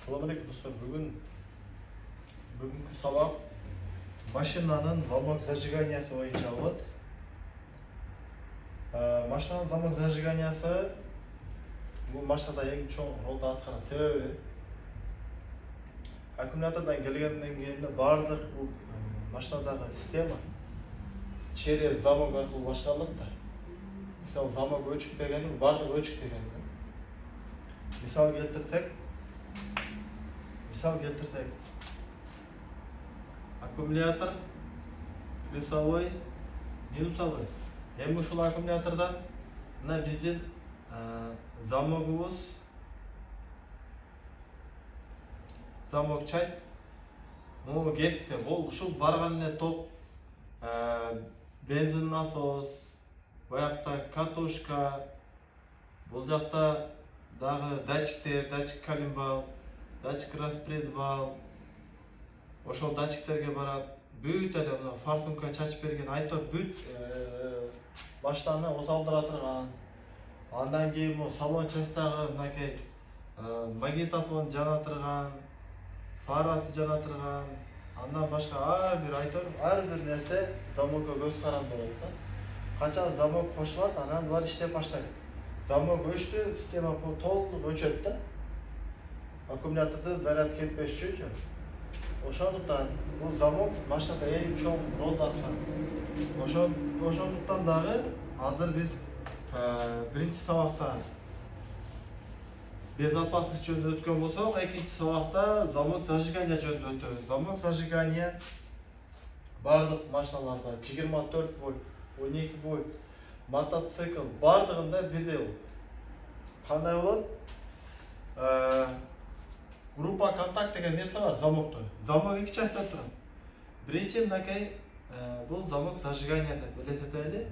Assalamualaikum dostlar. Bugünkü sabah машинаның замок зажиганиясы бойынша болады. Машинаның замок зажиганиясы бұл машинада ең чоң ролды атқарады. Себебі аккумулятордан келгеннен кейін бардық бұл машинадағы система через замок арқылы башқарылады да. Мысалы замок өчік дегені бардық өчік дегені. Misal келтірсек аккумулятор плюсовой, минусовой. Hem ушул аккумулятордан мына биздин замогубуз замок часть могу кетти. Бул ушул барган эле топ бензин насос, боякта катушка, бул жакта дагы датчиктер, датчик колимбал, датчик распредвал, ошол датчиктерге барат. Бүт эле мына форсунка чачып берген айтып бүт машинаны оталдыра турган. Андан кийин бул салон частагы мынакей магнитофон жана турган, фарасы жана турган. Андан башка ар бир нерсе замокко көз каранды болот да. Качан замок кошулат, анан булар иштеп баштайт. Замок өчтү, система толук өчөт да. Аккумуляторда заряд кетпеш үчүн. Ошондуктан бул замок машинада эң чоң ролду аткарат. Ошондуктан дагы азыр биз биринчи сабакта безопасность жөнүндө өткөн болсок, экинчи сабакта замок зажигания жөнүндө өтөбүз. Замок зажигания бардык машиналарда 24 вольт, 12 вольт, мотоцикл бардыгында бирдей болот. Кандай болот? Группа контакт деген нерсе бар замокто. Замок эки частьтан турат. Биринчи мынакей бул замок зажигания деп элестетели.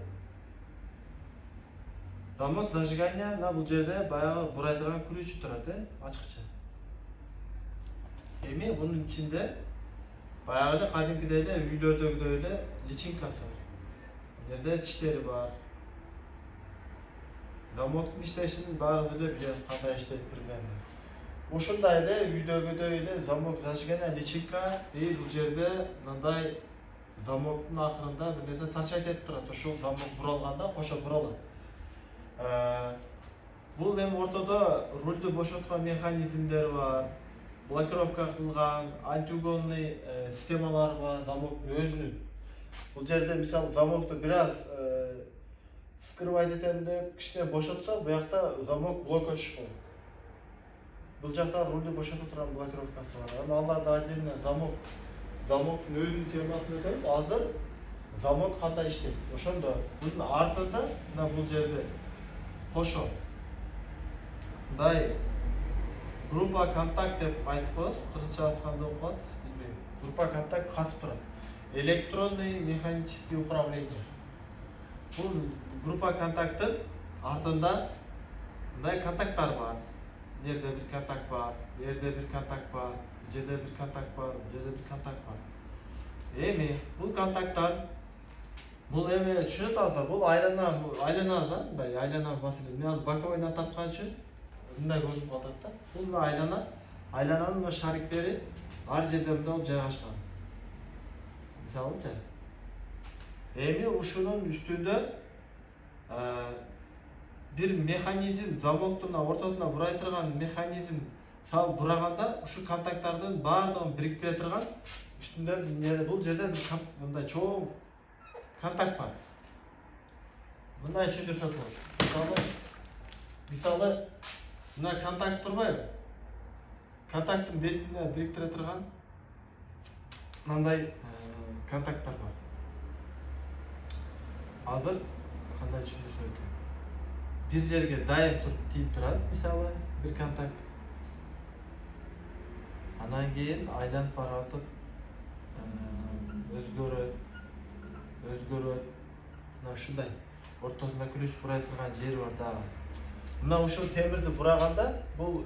Замок зажигания мына бул жерде баягы бурай турган ключ турат, ачкычы. Эми бунун ичинде баягы эле кадимкидей эле үйлөрдөгүдөй эле личинкасы бар. Жерде тиштери бар. Замоктун иштешин баары эле билет, кандай иштейт примерно. Ушундай эле үйдөгүдөй эле замок зажигания личинка бул жерде мындай замоктун акырында бир нерсе торчать этип турат. Ошол замок буралганда кошо буралат. Бул эми ортодо рульду бошоткон механизмдер бар. Блокировка кылган антиугонный системалар бар замоктун өзүнүн. Бул жерде мисалы замокту бир аз скрывать этем деп кичине бошотсо, буякта замок блокко түшүп калат. Бул жакта рульду бошотуп турган блокировкасы бар. Аларда отдельно замоктун өзүнүн темасын өтөбүз. Азыр замок кандай иштейт? Ошондо бунун артында мына бул жерде кошо мындай группа контакт деп айтып коебуз. Кыргызчасы кандай болуп калат билбейм. Группа контакт катып турат. Электронный механический управление. Бул группа контакттын артында мындай контакттар бар. Жерде бир контакт бар, жерде бир контакт бар, жерде бир контакт бар, жерде бир контакт бар. Эми бул контакттар бул эми түшүнөт алса, бул айлана да, мындай айлана маселе. Мен азыр боковойдон тарткан үчүн мындай көрүнүп калат да. Бул айлананын шариктери ар жерде мындай болуп жайгашкан. Мисалычы. Эми ушунун үстүндө бир механизм, замоктун ортосуна бурай турган механизм салып бураганда ушу контакттардын баардыгын бириктире турган үстүндө бул жерде мындай чоң контакт бар. Мындай түшүндүрсөк болот. Мисалы мына контакт турбайбы? Контакттын бетине бириктире турган мындай контакттар бар. Азыр кандай түшүндүрсөк экен? Bir жерге дайым тийип турат, мисалы, бир контакт. Анан кийин айланып баратып өзгөрөт. Мына ушундай ортосунда ключ бурай турган жери бар дагы. Мына ушул темирди бураганда бул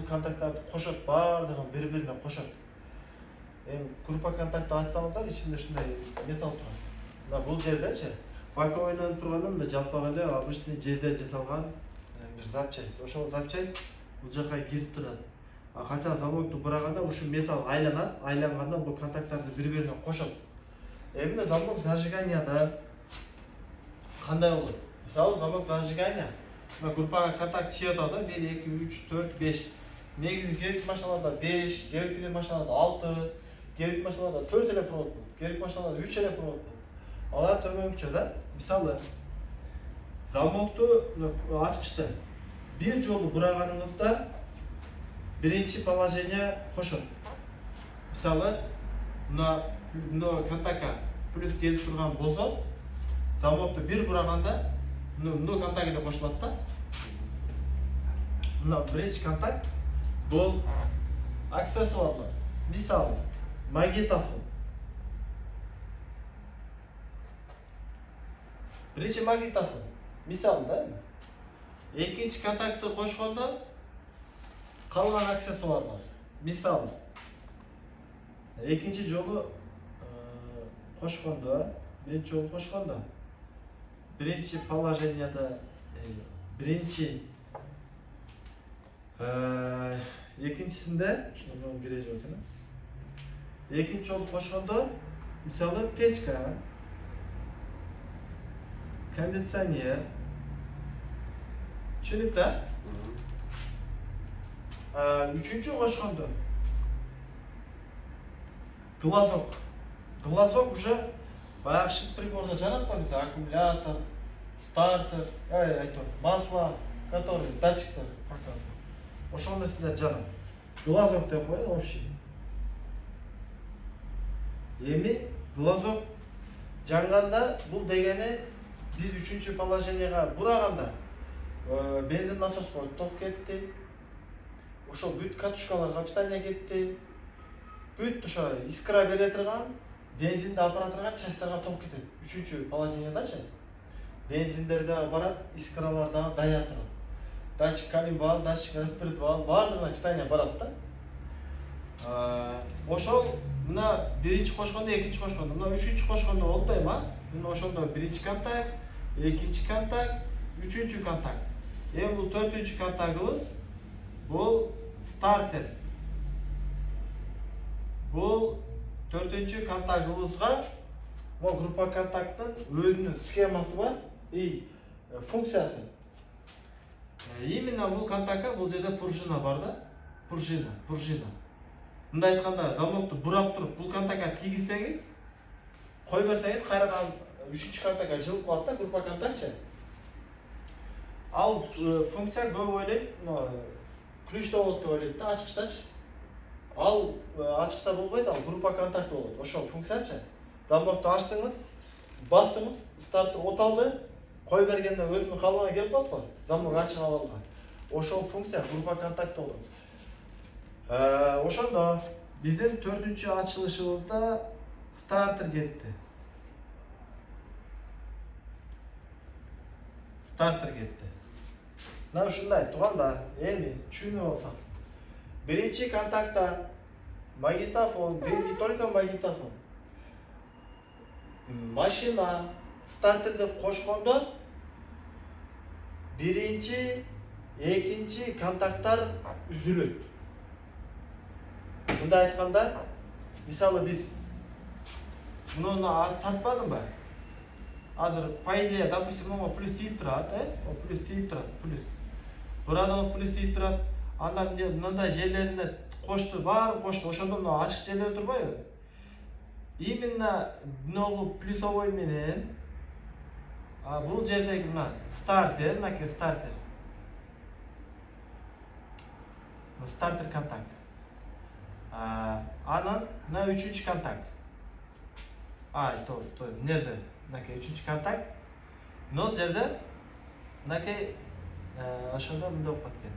контакттарды кошот, баардыгын бири-бирине кошот. Эми группа контактты ачсаңыздар, ичинде ушундай металл турат. Мына бул жердечи боковой ойлонуп турганда жалпак эле обычный жезден жасалган бир запчасть. Ошол запчасть бул жака кирип турат. качан замокту бураганда ушу металл айланат, айланганда бул контакттарды бири-бирине кошот. Эмне замок зажиганияда кандай болот? Мисалы замок зажигания группага контакт чыгып атат, 1 2 3 4 5. Негизи керек машиналарда 5, керек машиналарда 6, керек машиналарда 4 эле провод болот, керек машиналарда 3 эле провод болот. Алар төмөнкүчө да. Мисалы замокту ачкычты бир жолу бураганыңызда биринчи положение кошот. Мисалы мына контактка плюс келип турган болсо, замокту бир бураганда мына контакт эле кошулат да. Мына биринчи контакт бул аксессуарлар. Мисалы магнитофон. Биринчи магнитофон. Мисалы да. Экинчи контактты кошкондо калган аксессуарлар. Мисалы экинчи жолу кошкондо, биринчи жолу кошкондо биринчи положенияда биринчи экинчисинде ушуну кереги жок экен. Экинчи жолу кошкондо мисалы печка, кондиционер, түшүнүп да? Үчүнчү кошкондо глазок. Глазок уже баягы шыт приборда жанат го, мисалы аккумулятор, стартер, масло, который датчиктер показывает. Ошол нерселер жанат. Глазок деп коет общий. Эми глазок жанганда бул дегени биз үчүнчү положенияга бураганда бензин насоска ток кетти. Ошол бүт катушкаларга питание кетти. Бүт ошо искра бере турган, бензинди апара турган частьтарга ток кетет. Үчүнчү положениядачы. Бензиндер дагы барат, искралар дагы даяр турат. Датчик колимбал, датчик распредвал баардыгына питание барат да. Ошол мына биринчи кошкондо, экинчи кошкондо, мына үчүнчү кошкондо болду эми, мына ошондо биринчи контакт, экинчи контакт, үчүнчү контакт. Эми бул төртүнчү контактыбыз бул стартер. Бул төртүнчү контактыбызга бул группа контакттын өзүнүн схемасы бар и функциясы. Именно бул контактка бул жерде пружина бар да. Пружина. Мындай айтканда, замокту бурап туруп бул контактка тийгизсеңиз, кой берсеңиз, кайрадан үчүнчү контактка жылып калат да, группа контактчы. Ал функция көп ойлойт, ключта болот деп ойлойт да, ачкычтачы. Ал ачкычта болбойт, ал группа контакт болот. Ошол функциячы. Замокту ачтыңыз, бастыңыз, стартер оталды, кой бергенде өзүнүн калыбына келип калат го, замок ачык абалга. Ошол функция группа контакт болот. Ошондо биздин төртүнчү ачылышыбызда стартер кетти. Мына ушундай туугандар, эми түшүнүп алсак. Биринчи контактта магнитофон, не только магнитофон. Машина стартерди кошкондо биринчи, экинчи контакттар үзүлөт. Мындай айтканда, мисалы биз муну тартпадымбы? Азыр по идее, допустим, момо плюс тийип турат, плюс тийип турат, плюс. Бурадыңыз плюс тийип турат, андан мындай жерлерине кошту, баары кошту, ошондо мына ачык жерлер турбайбы? Именно могу плюсовой менен бул жердеги мына стартер, мынакей стартер. Стартер контакт. Анан мына үчүнчү контакт. Нерде? Мынакей үчүнчү контакт. Но жерде мынакей ошондо мындай болуп кеткен.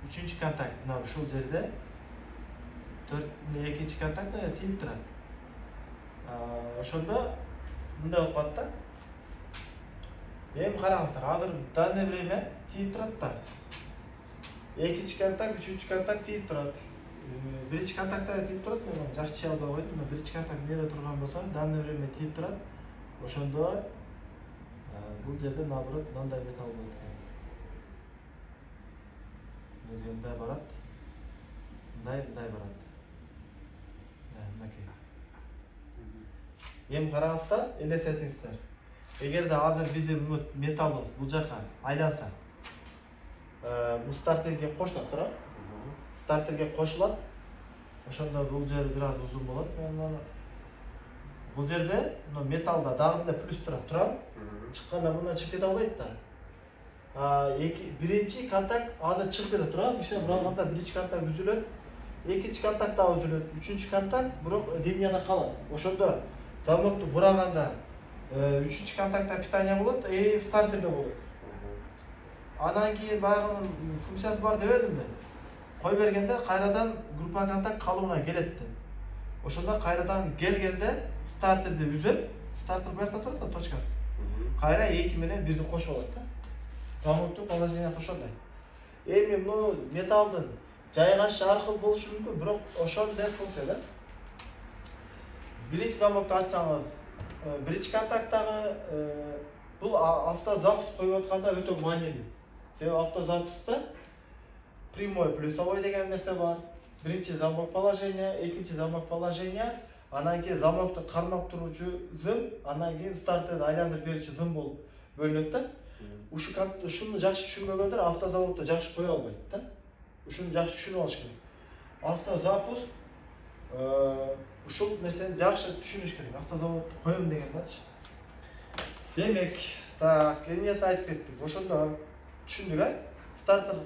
Үчүнчү контакт мына ушул жерде. Экинчи контакт тийип турат. Ошондо мындай болуп калат да. Эми караңыздар, азыр данное время тийип турат да. Экинчи контакт, үчүнчү контакт тийип турат. Биринчи контактта тийип турат, мен жакшы чыга албай койдум. Биринчи контакт эмнеде турган болсо, данное время тийип турат. Ошондо бул жерде наоборот мындай металл болот экен. Мындай барат. мындай барат. Мынакей. Эми караңыздар, элестетиңиздер. Эгерде азыр биз металл бул жака айланса, бул стартерге кошулат, туура? Стартерге кошулат. Ошондо бул жери бир аз узун болот. Бул жерде металлда дагы деле плюс турат, туура? Чыкканда мындан чыгып кете албайт да. Биринчи контакт азыр чыгып кетет, туура? Кичине буралганда биринчи контакт үзүлөт, экинчи контакт дагы үзүлөт, үчүнчү контакт бирок линияда калат. Ошондо замокту бураганда үчүнчү контактта питание болот, стартерде болот. Анан кийин баягынын функциясы бар дебедимби? Кой бергенде кайрадан группа контакт калыбына келет деп. Ошондо кайрадан келгенде стартерди үзөт, стартер буякта турат да, точкасы. Кайра 2 менен 1ди кошуп алат да. Замоктун положениясы ошондой. Эми муну металлдын жайгашышы ар кыл болушу мүмкүн, бирок ошондой функция да. Биринчи замокту ачсаңыз, биринчи контакттагы бул автозапуск коюп атканда өтө маанилүү. Себеби автозапускта прямой плюсовой деген нерсе бар. Биринчи замок положение, экинчи замок положение, анан кийин замокту кармап туруучу зым, анан кийин стартерди айландырып берүүчү зым болуп бөлүнөт да. Ушуну жакшы түшүнбөгөндөр автозаводдо жакшы кое албайт да. Ушуну жакшы түшүнүп алыш керек. Автозапуск ушул нерсени жакшы түшүнүш керек. Автозаводду коем дегендечи. Демек, эмнесин айтып кеттик. Ошондо түшүндүк, стартер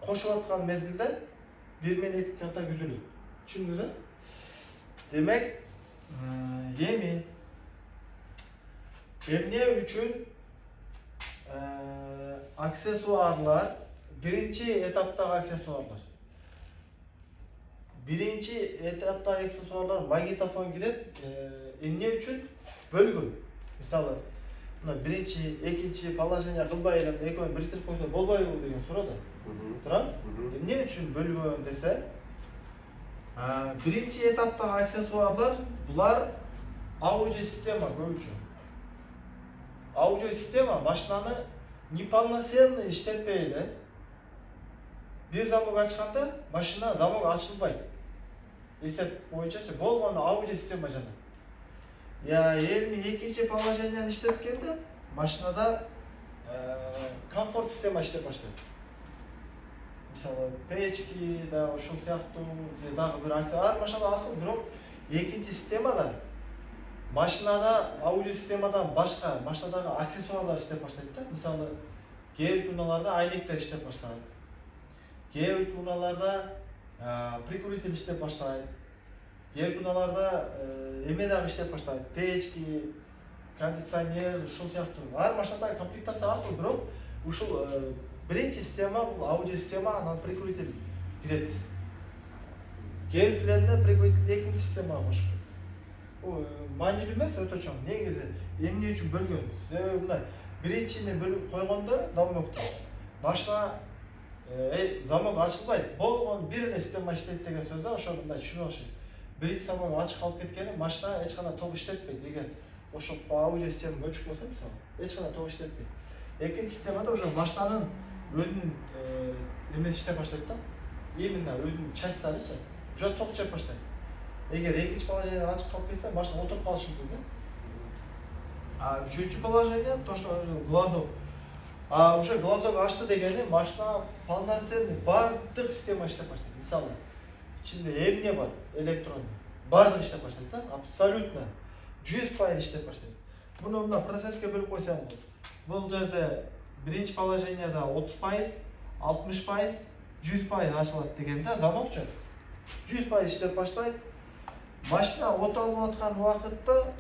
кошуп аткан мезгилде 1 менен 2 контакт үзүлөт. Түшүндүк? Демек, эми эмне үчүн аксессуарлар, биринчи этаптагы аксессуарлар. Биринчи этаптагы аксессуарлар магнитофон кирет, эмне үчүн бөлгөн. Мисалы, мына биринчи, экинчи положение кылбай эле экөөнү бириктирип койсо болбойбу деген суроо да. Туура? Эмне үчүн бөлгөн десе, биринчи этаптагы аксессуарлар булар аудиосистема көбүнчө. Аудиосистема машинаны неполноценно иштетпей эле бир замок ачканда машина замок ачылбайт. Эсеп боюнчачы болгону аудиосистема жана. Эми экинчи положенияны иштеткенде машинада комфорт система иштеп баштайт. Мисалы, печки да ошол сыяктуу же дагы бир ар машина аркылуу, бирок экинчи системада машинада аудиосистемадан башка машинадагы аксессуарлар иштеп баштайт да. Мисалы, кээ бир унааларда айнектер иштеп баштайт. Кээ бир унааларда прикуритель иштеп баштайт. Кээ бир унааларда эме дагы иштеп баштайт. Печки, кондиционер, ушул сыяктуу. Ар машинадагы комплектация аркылуу, бирок ушул биринчи система бул аудиосистема, анан прикуритель кирет. Кээ бирлеринде прикуритель экинчи системага кошуп. Бул маанилүү эмес, өтө чоң. Негизи эмне үчүн бөлгөн? Себеби мындай, биринчини бөлүп койгондо замокту машина замок ачылбайт. Болгон бир эле система иштейт деген сөз да, ошо мындай түшүнүп алыш керек. Биринчи замок ачык калып кеткени машина эч кандай ток иштетпейт. Эгер ошо аудиосистема өчүк болсо, мисалы, эч кандай ток иштетпейт. Экинчи системада уже машинанын өзүнүн эмеси иштеп баштайт да. Именно өзүнүн частьтарычы уже ток чыгып баштайт. Эгер экинчи положение ачык калып кетсе, машина отуруп калышы мүмкүн да. Үчүнчү положение то, что глазок. Уже глазок ачты дегени машина полноценный бардык система иштеп баштайт. Мисалы, ичинде эмне бар, электронный. Бардык иштеп баштайт да, абсолютно 100% иштеп баштайт. Муну мына процесске бөлүп койсоң, бул жерде биринчи положенияда 30%, 60%, 100% ачылат дегенде замокчу 100% иштеп баштайт. Машина от алып аткан убакытта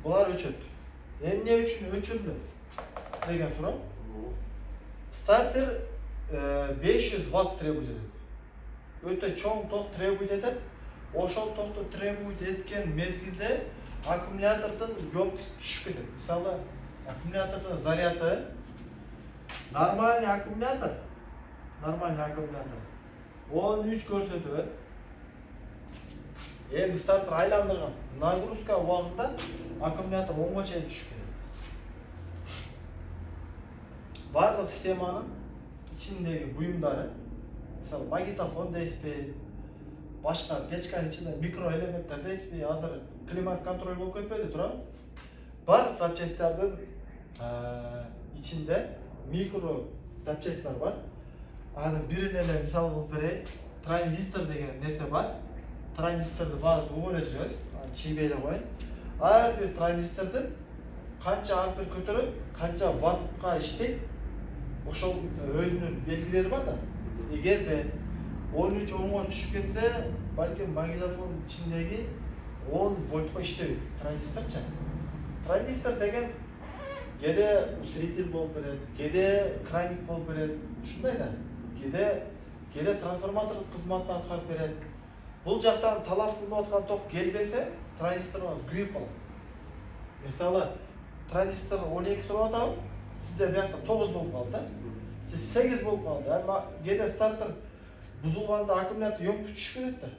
булар өчөт. Эмне үчүн өчүрүлөт деген суроо. Стартер 500 Вт требует этет. Өтө чоң ток требует этет. Ошол токту требует эткен мезгилде аккумулятордун ёмкости түшүп кетет. Мисалы, аккумулятордун заряды нормальный аккумулятор 13 көрсөтөт. Эми стартер айландырган нагрузка убагында аккумулятор 10га чейин түшүп кетет. Бардык системанын ичиндеги буюмдары, мисалы, магнитофон дейсизби, башка печканын ичинде микро элементтер дейсизби, азыр климат контроль болуп кетпейди туурабы? Бардык запчасттардын ичинде микро запчасттар бар. Анын бирин эле мисал кылып берейин. Транзистор деген нерсе бар. Транзисторду баары угуп эле жүрөбүз. Аны чийбей эле коеюн. Ар бир транзистордун канча ампер көтөрөт, канча ваттка иштейт, ошол өзүнүн белгилери бар да. Эгерде 13 ohmга түшүп кетсе, балким магнитофондун ичиндеги 10 вольтко иштебейт транзисторчу. Транзистор деген кээде усилитель болуп берет, кээде краник болуп берет, ушундай да. Кээде трансформатор кызматын аткарып берет. Бул жактан талап кылынып аткан ток келбесе, транзисторуңуз күйүп калат. Мисалы, транзистор 12 сурап атабы, сизде биякта 9 болуп калды да. Сиз 8 болуп калды. Ама кээде стартер бузулганда аккумулятор өңкүп түшүп кетет да.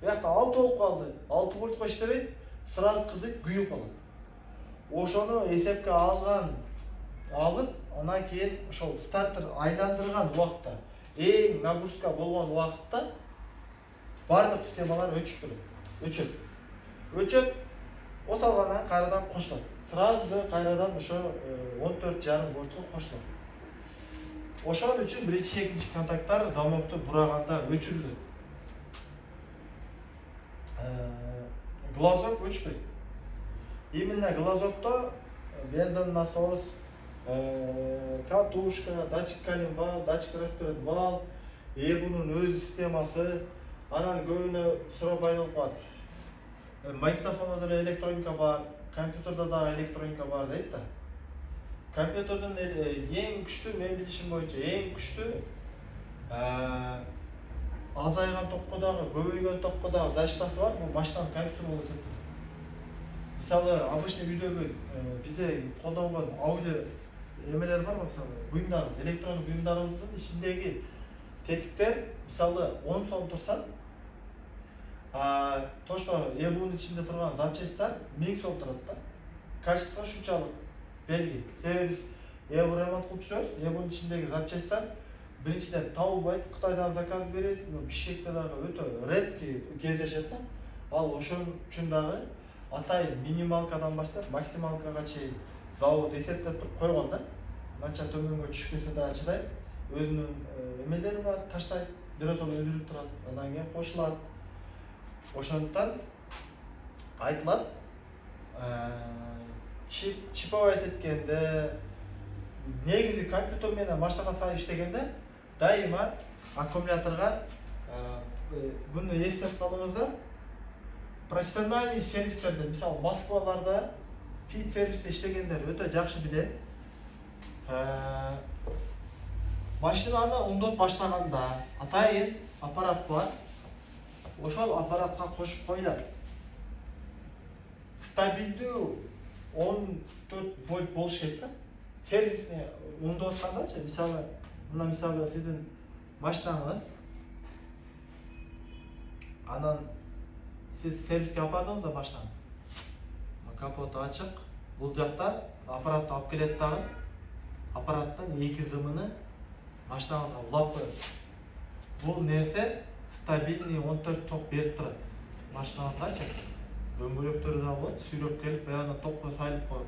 Биякта 6 болуп калды. 6 вольтко иштебейт, сразу кызып күйүп калат. Ошону эсепке алып, анан кийин ошол стартер айландырган убакытта, эң нагрузка болгон убакытта бардык системалар өчөт. Оталгандан кайрадан кошулат. Сразу кайрадан ошо 14,5 вольтко кошулат. Ошон үчүн биринчи, экинчи контакттар замокту бураганда өчүрүлөт. Глазок өчпөйт. Именно глазокто бензин насос, катушка, датчик коленвал, датчик распредвал, бунун өз системасы, анан көбүнө сурап айналып калат. Магнитофондо деле электроника бар, компьютерде дагы электроника бар дейт да. Компьютердун эң күчтүү, мен билишим боюнча эң күчтүү азайган токко дагы, көбөйгөн токко дагы защитасы бар, бул машинанын компьютери болуп эсептелет. Мисалы, обычный үйдөгү бизде колдонгон аудио эмелер бар, мисалы, буюмдар, электрондук буюмдарыбыздын ичиндеги тетиктер, мисалы, 10 сом турса, то, что бунун ичинде турган запчасттар 1000 сом турат да. Качество ушунчалык белги. Себеби биз ремонт кылып жүрөбүз, бунун ичиндеги запчасттар биринчиден табылбайт, Кытайдан заказ беребиз, Бишкекте дагы өтө редкий кездешет да. Ал ошон үчүн дагы атайын минималкадан баштап максималкага чейин завод эсептеп туруп койгон да. Канча төмөнгө түшүп кетсе дагы чыдайт. Өзүнүн эмелери бар, таштайт, биротоло өдүрүп турат, андан кийин кошулат. Ошондуктан айтылат, чиповать эткенде, негизи компьютер менен машинага сай иштегенде дайыма аккумуляторга буну эстеп калыңыздар. Профессиональный сервистерде, мисалы, Москваларда фит сервисте иштегендер өтө жакшы билет. Машинаны оңдоп баштаганда атайын аппарат бар. Ошол аппаратка кошуп коюлат. Стабилдүү 14 вольт болуш керек да. Сервисне оңдоп аткандачы, мисалы, мына мисалы сиздин машинаңыз, анан сиз сервиске алып бардыңыз да машинаны. Капоту ачык, бул жакта аппаратты алып келет дагы, аппараттын 2 зымыны машинаңызга улап коет. Бул нерсе стабильный 14 ток берип турат. Машинаңызгачы дөңгөлөктөрү да болот, сүйлөп келип, баягы токко сайылып коет.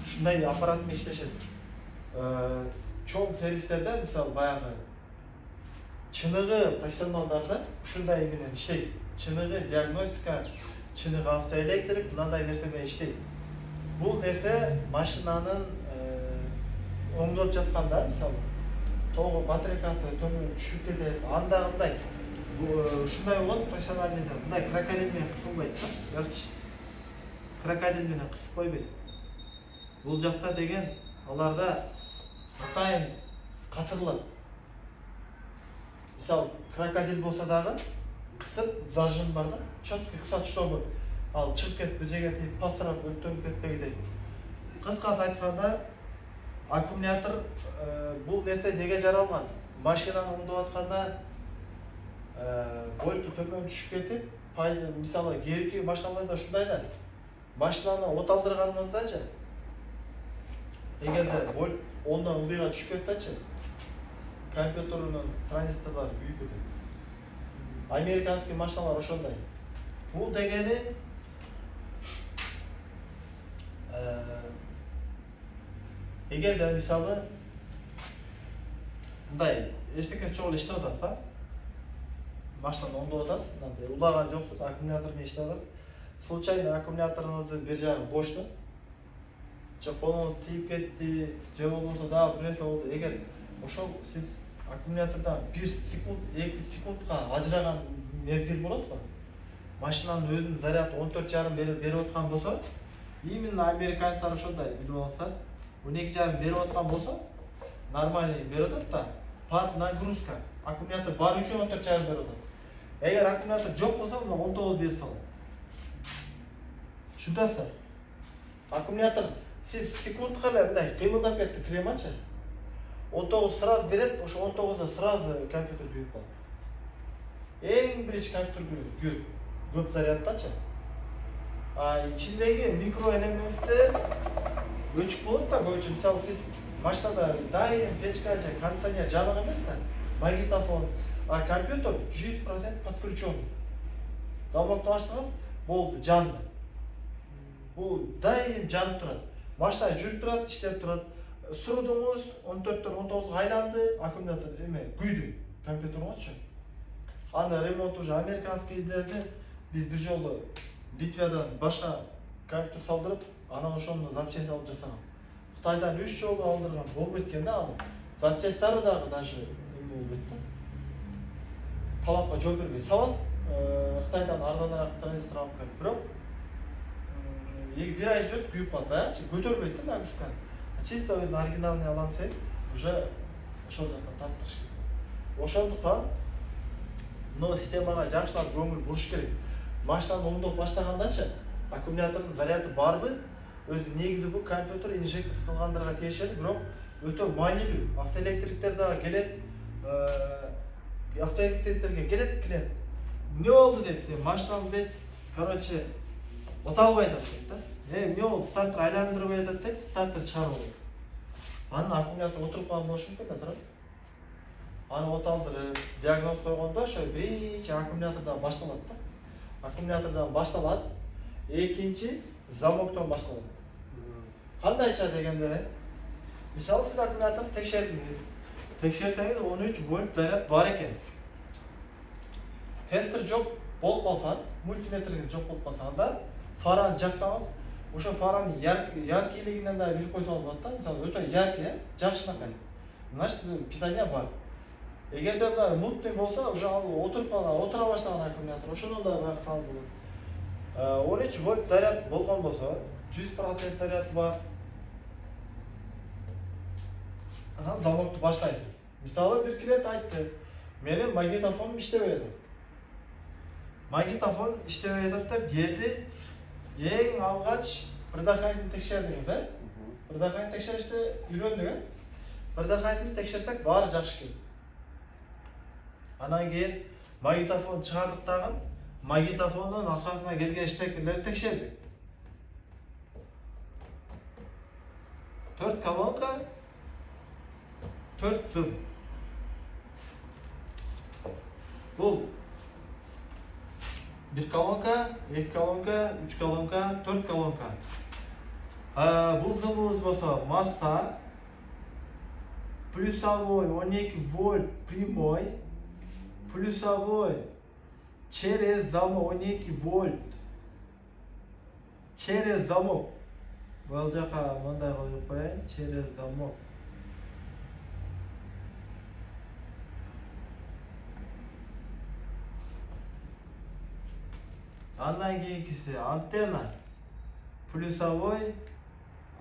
Ушундай аппарат менен иштешет. Чоң сервистерде, мисалы, баягы чыныгы профессионалдарда ушундай менен иштейт. Чыныгы диагностика, чыныгы автоэлектрик мындай нерсе менен иштейт. Бул нерсе машинанын оңдоп жатканда, мисалы, тогу батарейкасы төмөн түшүп кетет, анда мындай ушундай болот, профессионалдыйда мындай крокодил менен кысылбайт да, көрчү. Крокодил менен кысып койбойт. Бул жакта деген аларда атайын катырылат. Мисалы, крокодил болсо дагы кысып зажим бар да, чөткө кысат, чтобы ал чыгып кетип бир жерге тийип пасырап өрттөнүп кетпегидей. Кыскасы айтканда, аккумулятор бул нерсе неге жаралган? Машинаны оңдоп атканда вольту төмөн түшүп кетип, мисалы, кээинки машиналарда ушундай да. Машинаны оталдырганыңыздачы, эгерде вольт 10дан ылдыйга түшүп кетсечи, компьютерінің транзисторлары күйіп кетеді. Американский машиналар ошондай. Бул дегени эгерде мисалы мындай эчтеке чогуу иштеп атасыз, машинаны оңдоп атасыз, мындай улаган жоксуз, аккумулятор менен иштеп атасыз. Случайно аккумуляторуңуздун бир жагы бошту. Же колуңуз тийип кетти, же болбосо дагы бир нерсе болду. Эгер ошол сиз аккумулятордан 1 секунд, 2 секундга ажыраган мезгил болот го. Машинанын өзүнүн заряды 14,5 берип аткан болсо, именно американецтер ошондой билип алсак, 12,5 берип аткан болсо, нормальный берип атат да, под нагрузка. Аккумулятор бар үчүн 14,5 берип атат. Эгер аккумулятор жок болсо, 19 берип салат. Түшүнөсүздөр? Аккумулятор сиз секундка эле мындай кыймылдап кетти, клемачы. 19 сразу берет, ошо 19да сразу компьютер күйүп калат. Эң биринчи компьютер күйүп, көп заряддачы. Ичиндеги микроэлементтер өчүк болот да, көбүнчө. Мисалы сиз машинада дайым печка же кондиционер жанык эмес да, магнитофон, компьютер 100% подключен. Замокты ачтыңыз, болду, жанды. Бул дайым жанып турат. Машина жүрүп турат, иштеп турат. Сурудуңуз 14-төн 19га айланды, аккумулятор эме күйдү, компьютериңизчу. Аны ремонт уже американскийлерди биз бир жолу Литвадан башка компьютер салдырып, анан ошону запчасть алып жасаган. Кытайдан 3 жолу алдырган, болуп кеткен да аны. Запчасттары дагы даже эме болуп кетти. Талапка жооп бербей салат, Кытайдан арзаныраак транзистор алып келип, бирок бир ай жүрөт, күйүп калат, баягычы көтөрбөйт да нагрузка. Чисто өзүнүн оригиналын алам десең, уже ошол жактан тарттырыш керек. Ошондуктан мына системага жакшылап көңүл буруш керек. Машинаны оңдоп баштагандачы, аккумулятордун заряды барбы? Өзү негизи бул компьютер инжектор кылгандарга тиешелүү, бирок өтө маанилүү. Автоэлектриктерге келет клиент. Эмне болду дейт, машинам дейт, короче, оталбай атат дейт да. Эмне болду, стартер айландырбай атат дейт, стартер чыгарып койду. Анын аккумулятор отуруп калган болушу мүмкүн да, турат. Аны оталдырып, диагноз койгондо ошо биринчи аккумулятордон башталат да. Аккумулятордон башталат, экинчи замоктон башталат. Кандайча дегенде, мисалы сиз аккумуляторду текшердиңиз. Текшерсеңиз 13 вольт заряд бар экен. Тестер жок болуп калса, мультиметриңиз жок болуп калса, анда фараны жаксаңыз, ошо фаранын яркийлигинен да билип койсоңуз болот да. Мисалы өтө яркий, жакшынакай. Значит, питание бар. Эгерде мына мутный болсо, уже ал отуруп калган, отура баштаган аккумулятор, ошондон да баягы салып болот. 13 вольт заряд болгон болсо, 100% заряд бар. Анан замокту баштайсыз. Мисалы бир клиент айтты, менин магнитофонум иштебей атат. Магнитофон иштебей атат деп келди. Эң алгач предохранитель текшердиңиз, Предохранитель текшериште үйрөндүк, Предохранитель текшерсек баары жакшы экен. Анан кийин магнитофон чыгардык дагы, магнитофондун аркасына келген штекерлерди текшердик. 4 колонка, 4 зым. Бул 1 колонка, 2 колонка, 3 колонка, 4 колонка. Бул зымыбыз болсо масса плюсовой 12 вольт прямой, плюсовой через замок 12 вольт через замок. Бул жака мындай коюп коеюн, через замок. Андан кийинкиси антенна, плюсовой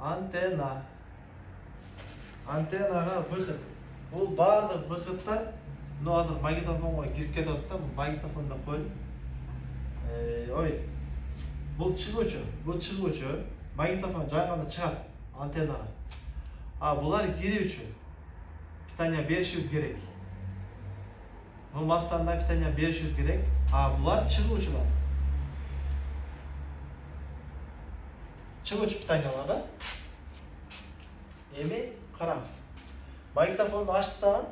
антенна. Антеннага выход. Бул баардык выходтар, ну азыр магнитофонго кирип кетип атат да, магнитофондо коюп. Бул чыгуучу. Магнитофон жанганда чыгат антеннага. Булар кирүүчү. Питание беришибиз керек. Бул массанда питание беришибиз керек. Булар чыгуучулар. Чыгуучу питаниялар да. Эми караңыз. Магнитофонду ачтыктан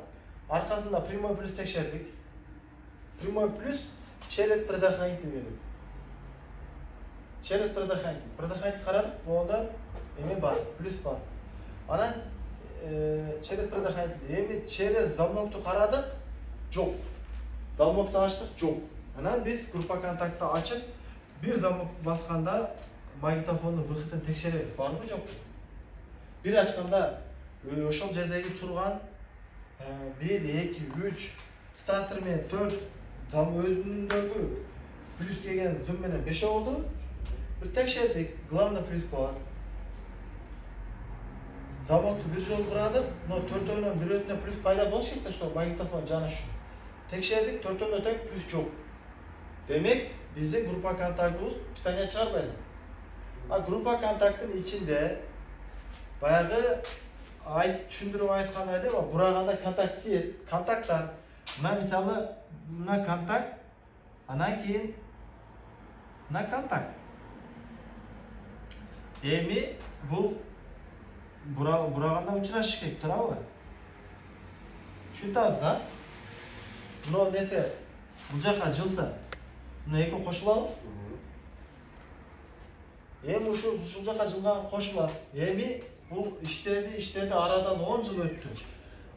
Арқасында прямой плюс текшердик. Прямой плюс через предохранитель келет. Через предохранитель. Предохранитель қарадық, онда эме бар, плюс бар. Анан через предохранитель, эми через замокту қарадық, жоқ. Замокту аштық, жоқ. Анан биз группа контактты ачып, бир замок басқанда магнитофондун выходын текшеребиз, барбы, жокпу? Бир ачканда ошол жердеги турган 1, 2, 3 стартер менен 4 зам өзүндөгү плюс келген зым менен 5 болду. Бир текшердик, главный плюс бар. Замокту бир жолу курадык, но төртөөнүн бирөөсүндө плюс пайда болуш керек да, что магнитофон жаныш. Текшердик, төртөөнүндө тең плюс жок. Демек, бизде группа контактыбыз питание чыгарбайт. А группа контакттын ичинде баягы түшүндүрүп айткандай эле, бураганда контакт тиет. Контакттар. Мына мисалы, мына контакт, анан кийин мына контакт. Эми бул бураганда учурашыш керек, туурабы? Түшүнүп да? Мына нерсе бул жака жылса, мына эки кошулабы? Эми ушул жака жылган кошулат. Эми бул иштеди арадан 10 жыл өттү.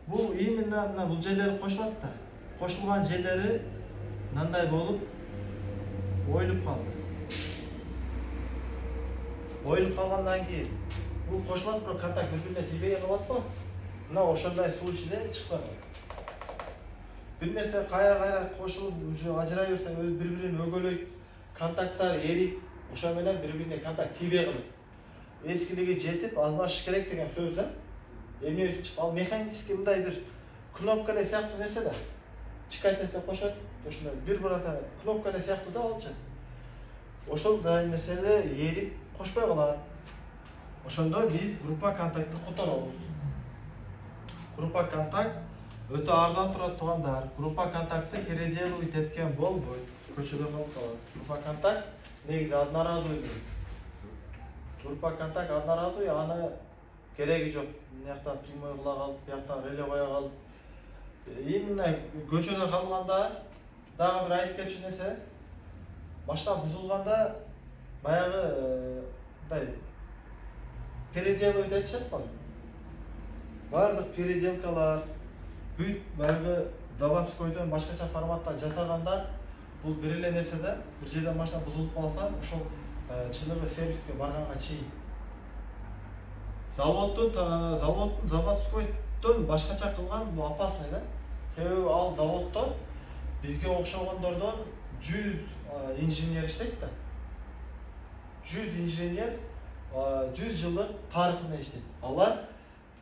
Бул именно мына бул жерлери кошулат да. Кошулган жерлери мындай болуп оюлуп калды. Оюлуп калгандан кийин бул кошулат, бирок контакт бири-бирине тийбей калат-го. Мына ошондой случайда чыкпай калат. Бир нерсе кайра кошулуп, уже ажырай берсе, бири-бирин өгөлөйт, контакттар эрип, ошо менен бири-бирине контакт тийбей калат. Eskiligi жетип алмашыш керек деген сөз да. Эмне үчүн ал механический мындай бир кнопкале сыяктуу нерсе да. Чикать эсе кошот, ошондой бир бураса кнопкале сыяктуу да алчы. Ошондой нерселер эрип кошпой калат. Ошондо биз группа контактты которобуз. Группа контакт өтө арзан турат туугандар. Группа контактты переделывать эткен болбойт. Көчөдө калып калат. Группа контакт негизи одноразовый. Группа контакт одноразовый, аны кереги жок. Мынаяктан прямой кыла калып, бияктан реле коя калып. Именно көчөдө калганда дагы бир айтып кетчү нерсе, машина бузулганда баягы мындай переделывать этишет го. Бардык переделкалар, бүт баягы заводскойдон башкача форматта жасагандар, бул бир эле нерсе да, бир жерден машина бузулуп калса, ошол чыныгы сервиске барганга чейин. Заводскойдон башкача кылган бул опасный да. Себеби ал заводдо бизге окшогондордон 100 инженер иштейт да. 100 инженер 100 жылдык тарыхында иштейт. Алар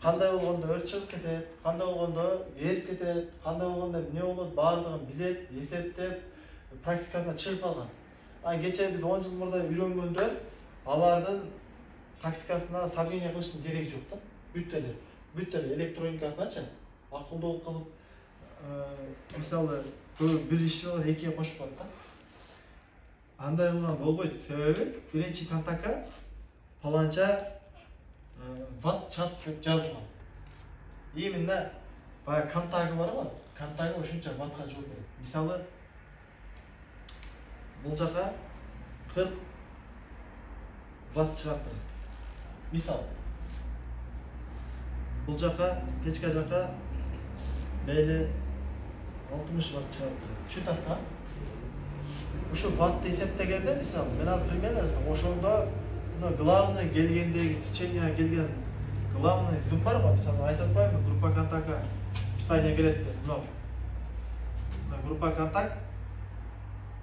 кандай болгондо өрт чыгып кетет, кандай болгондо эрип кетет, кандай болгондо эмне болот, баардыгын билет, эсептеп, практикасына чыгып калган. Кече биз 10 жыл мурда үйрөнгөндө алардын тактикасына сомнение кылыштын кереги жок да. Бүт эле электроникасыначы акылдуу кылып, мисалы бир ишти кылып экиге кошуп коет да. Андай кылган болбойт. Себеби биринчи контактка паланча ватт чат деп жазылган. Именно баягы контагы бар го, контагы ошончо ваттка жооп берет. Мисалы бул жака 40 ватт чыгат. Мисалы бул жака кечке жака мейли 60 ватт чыгат. Түшүнүп атпайбы? Ушу ватт эсептегенде, мисалы, мен ал пример ошондо главный келгендеги сечение келген главный зым бар го, мисалы, айтып атпайбы, группа контактка питание келет деп. Мына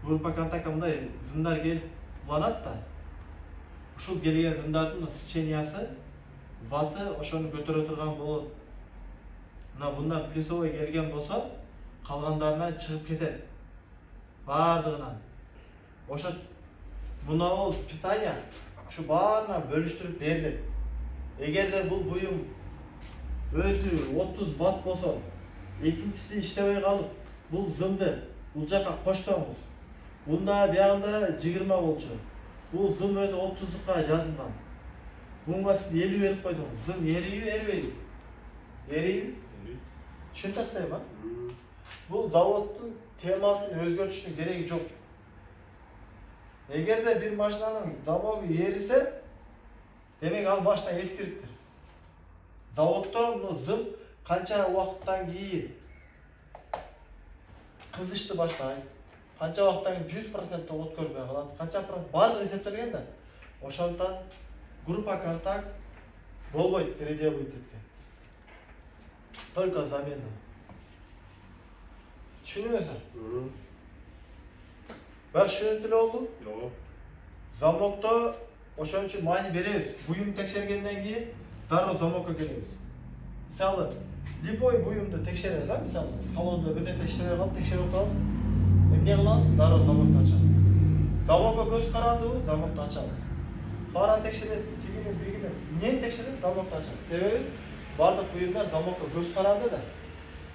группа контактка мындай зымдар келип уланат да. Ушул келген зымдардын сечениясы ваты ошону көтөрө турган болот. Мына bundan плюсовой келген болсо, калгандарына чыгып кетет. Баардыгынан. Ошо мына питание ушу баарына бөлүштүрүп берилет. Эгерде бул буюм өзү 30 ватт болсо, экинчиси иштебей калып, бул зымды бул жака коштоңуз. Бунда биягында 20 болчу. Бул зым өзү 30-ка жазылган. Буга сиз 50 берип койдуңуз. Зым эрийби, эрибейби? Эрийби? Түшүнүп атпайбы? Бул заводдун темасын өзгөртүштүн кереги жок. Эгерде бир машинанын замогу эрисе, демек ал баштан эскириптир. Заводдо зым канча убакыттан кийин кызышты баштайт, канча убакыттан кийин 100% от көрбөй калат, канча процент баардыгы эсептелген да. Ошондон группа контакт болбойт, переделывать эткен. Только замена. Түшүнүңүзбү? Бак түшүнүктүү эле болду? Жок. Замокто ошон үчүн маани беребиз. Буюм текшергенден кийин дароо замокко келебиз. Мисалы, любой буюмду текшеребиз, да? Мисалы, салондо бир нерсе иштебей калып, текшерип отабыз. Эмне кылабыз? Дароо замокто ачабыз. Замокко көз карандыбы? Замокто ачабыз. Фара текшеребиз, тигини, бигини, эмнени текшеребиз? Замокто ачабыз. Себеби бардык буюмдар замокко көз каранды да.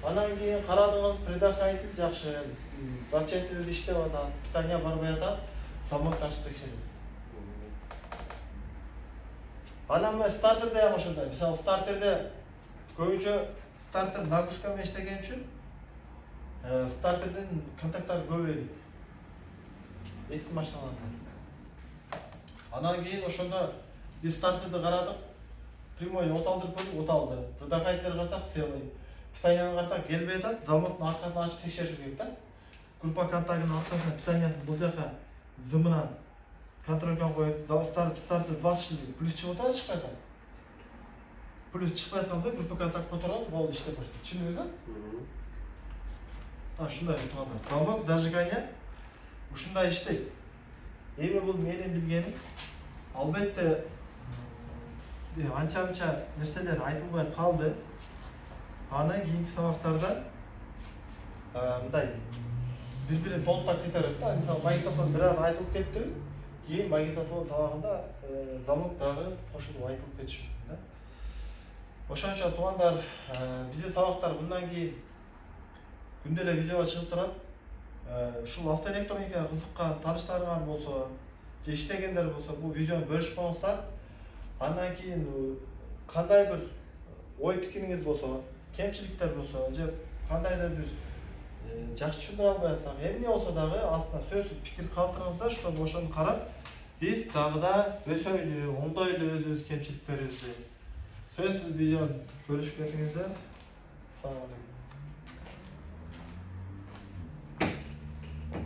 Анан кийин карадыңыз, предохранитель жакшы, запчастьтер иштеп атат, питание барбай атат, замокто ачып текшеребиз. Анан мен стартерде ham ошондой. Мисалы, стартерде көбүнчө стартер нагрузка менен иштеген үчүн стартердин контакттары көп элек. Эски машиналарда. Анан кийин ошондо биз стартерди карадык. Прямой от алдырып көрдүк, от алды. Предохранитель карасак, целый. Питанияны карасак, келбей атат. Замоктун аркасын ачып текшериш керек да. Группа контактынын аркасына питанияны бул жака зымынан контрольканы коюп, стартер басыш керек. Плюс чыгып атат, чыкпай атат. Плюс чыкпай атканда группа контакт которот, болду, иштеп баштайт. Түшүндүңүзбү? Ушундай турганда. Замок зажигание ушундай иштейт. Эми бул менин билгеним, албетте анча-мынча нерселер айтылбай калды. Анан кийинки сабактарда мындай бири-бирин толуктап кетерет да. Мисалы, магнитофон бир аз айтылып кетти. Кийин магнитофон сабагында замок дагы кошулуп айтылып кетиши мүмкүн да. Ошон үчүн туугандар, биздин сабактар мындан кийин күндө эле видеого чыгып турат. Ушул автоэлектроникага кызыккан тааныштарыңар болсо, же иштегендер болсо, бул видеону бөлүшүп коюңуздар. Андан кийин кандай бир ой пикириңиз болсо, кемчиликтер болсо, же кандайдыр бир жакшы түшүндүрө албай атсак, эмне болсо дагы астына сөзсүз пикир калтырыңыздар, чтобы ошону карап, биз дагы да өсөйлү, оңдойлу өзүбүз кемчиликтерибизди. Сөзсүз видеону бөлүшүп кетиңиздер. Салам алейкум.